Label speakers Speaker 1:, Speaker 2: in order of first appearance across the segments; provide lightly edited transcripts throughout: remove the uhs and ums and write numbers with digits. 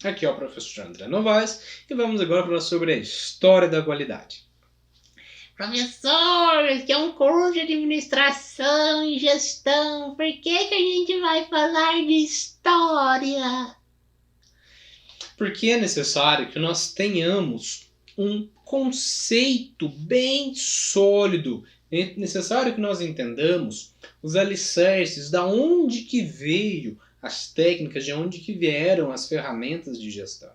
Speaker 1: Aqui é o professor André Novaes e vamos agora falar sobre a história da qualidade.
Speaker 2: Professor, esse é um curso de administração e gestão. Por que a gente vai falar de história?
Speaker 1: Porque é necessário que nós tenhamos um conceito bem sólido. É necessário que nós entendamos os alicerces, da onde que veio as técnicas, de onde que vieram as ferramentas de gestão.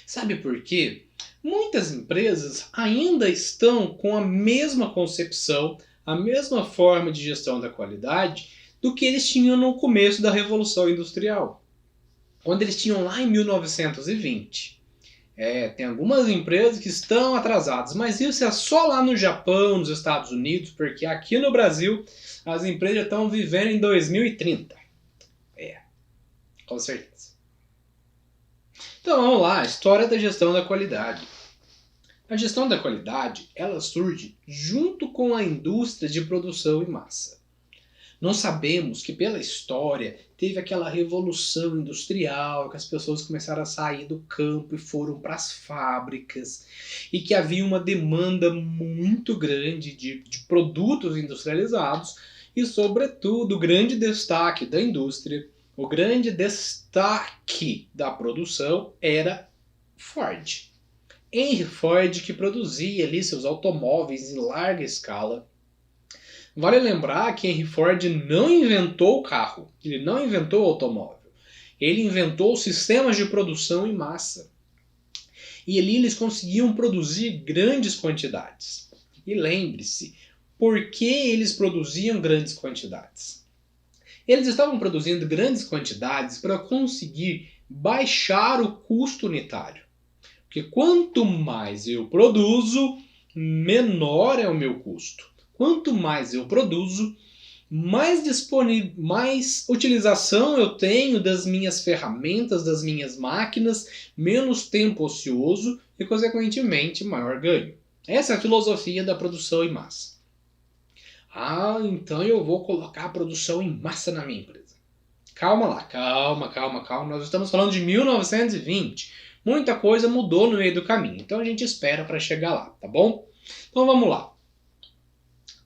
Speaker 1: Sabe por quê? Muitas empresas ainda estão com a mesma concepção, a mesma forma de gestão da qualidade do que eles tinham no começo da Revolução Industrial, quando eles tinham lá em 1920. Tem algumas empresas que estão atrasadas, mas isso é só lá no Japão, nos Estados Unidos, porque aqui no Brasil as empresas estão vivendo em 2030. Com certeza. Então vamos lá, história da gestão da qualidade. A gestão da qualidade, ela surge junto com a indústria de produção em massa. Nós sabemos que pela história teve aquela revolução industrial, que as pessoas começaram a sair do campo e foram para as fábricas, e que havia uma demanda muito grande de produtos industrializados, e sobretudo o grande destaque da indústria, o grande destaque da produção era Ford. Henry Ford, que produzia ali seus automóveis em larga escala. Vale lembrar que Henry Ford não inventou o carro, ele não inventou o automóvel. Ele inventou sistemas de produção em massa. E ali eles conseguiam produzir grandes quantidades. E lembre-se, por que eles produziam grandes quantidades? Eles estavam produzindo grandes quantidades para conseguir baixar o custo unitário. Porque quanto mais eu produzo, menor é o meu custo. Quanto mais eu produzo, mais utilização eu tenho das minhas ferramentas, das minhas máquinas, menos tempo ocioso e, consequentemente, maior ganho. Essa é a filosofia da produção em massa. Então eu vou colocar a produção em massa na minha empresa. Calma lá, calma. Nós estamos falando de 1920. Muita coisa mudou no meio do caminho, então a gente espera para chegar lá, tá bom? Então vamos lá.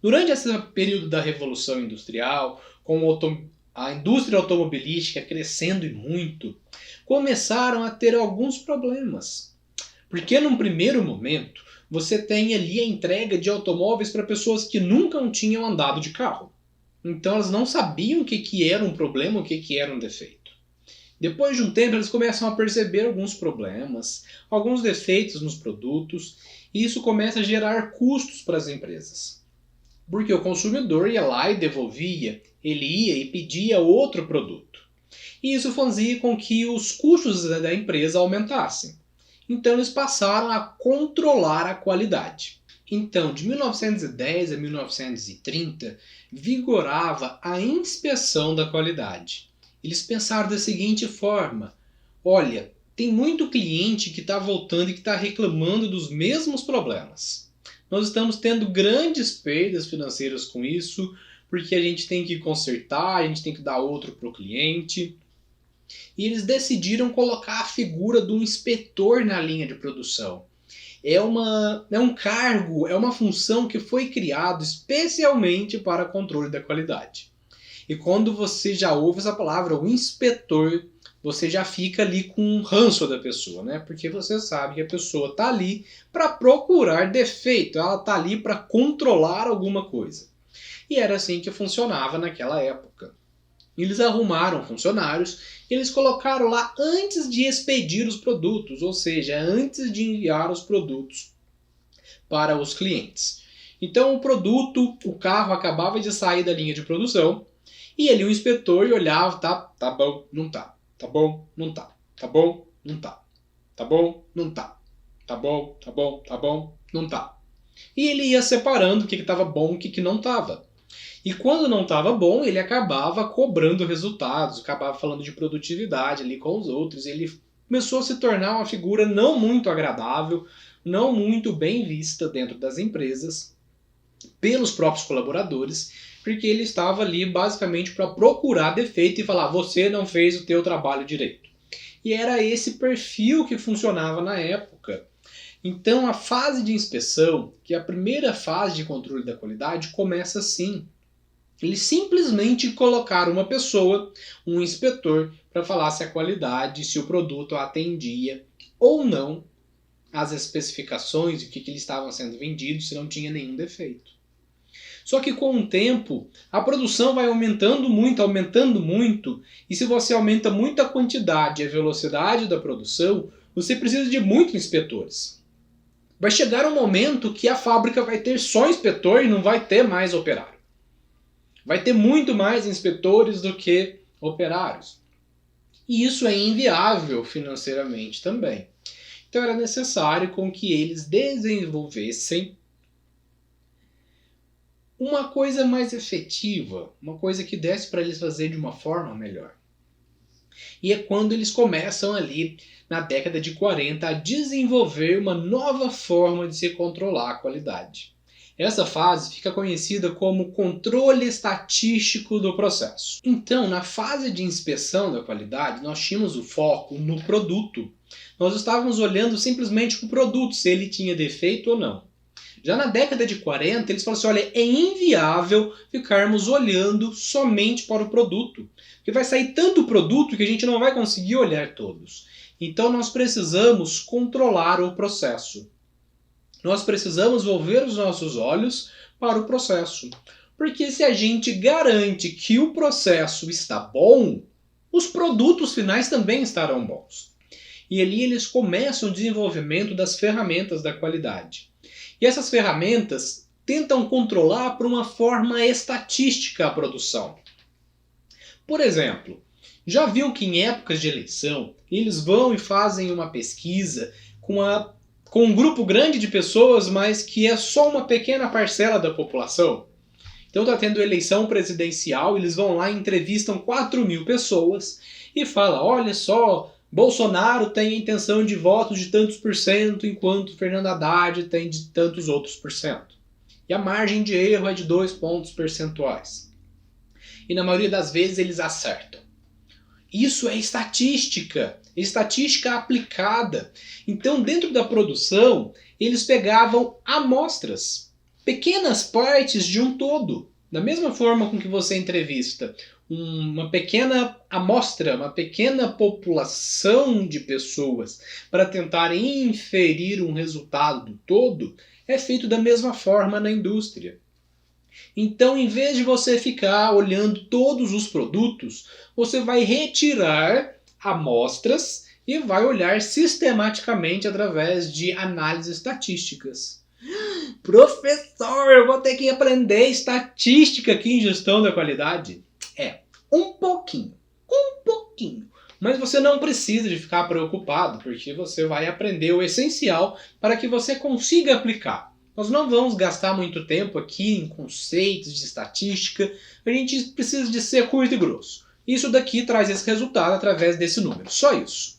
Speaker 1: Durante esse período da Revolução Industrial, com a indústria automobilística crescendo e muito, começaram a ter alguns problemas. Porque num primeiro momento, você tem ali a entrega de automóveis para pessoas que nunca tinham andado de carro. Então elas não sabiam o que era um problema, o que era um defeito. Depois de um tempo, eles começam a perceber alguns problemas, alguns defeitos nos produtos, e isso começa a gerar custos para as empresas. Porque o consumidor ia lá e devolvia, ele ia e pedia outro produto. E isso fazia com que os custos da empresa aumentassem. Então eles passaram a controlar a qualidade. Então, de 1910 a 1930, vigorava a inspeção da qualidade. Eles pensaram da seguinte forma: olha, tem muito cliente que está voltando e que está reclamando dos mesmos problemas. Nós estamos tendo grandes perdas financeiras com isso, porque a gente tem que consertar, a gente tem que dar outro para o cliente. E eles decidiram colocar a figura do inspetor na linha de produção. É um cargo, é uma função que foi criado especialmente para controle da qualidade. E quando você já ouve essa palavra, o inspetor, você já fica ali com um ranço da pessoa, né? Porque você sabe que a pessoa está ali para procurar defeito, ela está ali para controlar alguma coisa. E era assim que funcionava naquela época. Eles arrumaram funcionários e eles colocaram lá antes de expedir os produtos, ou seja, antes de enviar os produtos para os clientes. Então o carro acabava de sair da linha de produção e ali o inspetor olhava, tá bom, não tá, tá bom, não tá, tá bom, não tá, tá bom, não tá, tá bom, não tá. E ele ia separando o que estava bom e o que não estava. E quando não estava bom, ele acabava cobrando resultados, acabava falando de produtividade ali com os outros. Ele começou a se tornar uma figura não muito agradável, não muito bem vista dentro das empresas, pelos próprios colaboradores, porque ele estava ali basicamente para procurar defeito e falar: você não fez o teu trabalho direito. E era esse perfil que funcionava na época. Então a fase de inspeção, que é a primeira fase de controle da qualidade, começa assim. Eles simplesmente colocaram uma pessoa, um inspetor, para falar se a qualidade, se o produto atendia ou não às especificações, o que eles estavam sendo vendidos, se não tinha nenhum defeito. Só que com o tempo, a produção vai aumentando muito, e se você aumenta muito a quantidade e a velocidade da produção, você precisa de muitos inspetores. Vai chegar um momento que a fábrica vai ter só inspetor e não vai ter mais operário. Vai ter muito mais inspetores do que operários. E isso é inviável financeiramente também. Então era necessário com que eles desenvolvessem uma coisa mais efetiva, uma coisa que desse para eles fazer de uma forma melhor. E é quando eles começam ali, na década de 40, a desenvolver uma nova forma de se controlar a qualidade. Essa fase fica conhecida como controle estatístico do processo. Então, na fase de inspeção da qualidade, nós tínhamos o foco no produto. Nós estávamos olhando simplesmente o produto, se ele tinha defeito ou não. Já na década de 40, eles falaram assim, olha, é inviável ficarmos olhando somente para o produto. Porque vai sair tanto produto que a gente não vai conseguir olhar todos. Então nós precisamos controlar o processo. Nós precisamos volver os nossos olhos para o processo. Porque se a gente garante que o processo está bom, os produtos finais também estarão bons. E ali eles começam o desenvolvimento das ferramentas da qualidade. E essas ferramentas tentam controlar por uma forma estatística a produção. Por exemplo, já viu que em épocas de eleição, eles vão e fazem uma pesquisa com um grupo grande de pessoas, mas que é só uma pequena parcela da população? Então está tendo eleição presidencial, eles vão lá e entrevistam 4.000 pessoas e falam, olha só, Bolsonaro tem a intenção de votos de tantos por cento, enquanto Fernando Haddad tem de tantos outros por cento. E a margem de erro é de 2 pontos percentuais. E na maioria das vezes eles acertam. Isso é estatística aplicada. Então, dentro da produção, eles pegavam amostras, pequenas partes de um todo. Da mesma forma com que você entrevista uma pequena amostra, uma pequena população de pessoas para tentar inferir um resultado do todo, é feito da mesma forma na indústria. Então, em vez de você ficar olhando todos os produtos, você vai retirar amostras e vai olhar sistematicamente através de análises estatísticas. Professor, eu vou ter que aprender estatística aqui em gestão da qualidade? Um pouquinho. Mas você não precisa de ficar preocupado, porque você vai aprender o essencial para que você consiga aplicar. Nós não vamos gastar muito tempo aqui em conceitos de estatística, a gente precisa de ser curto e grosso. Isso daqui traz esse resultado através desse número, só isso.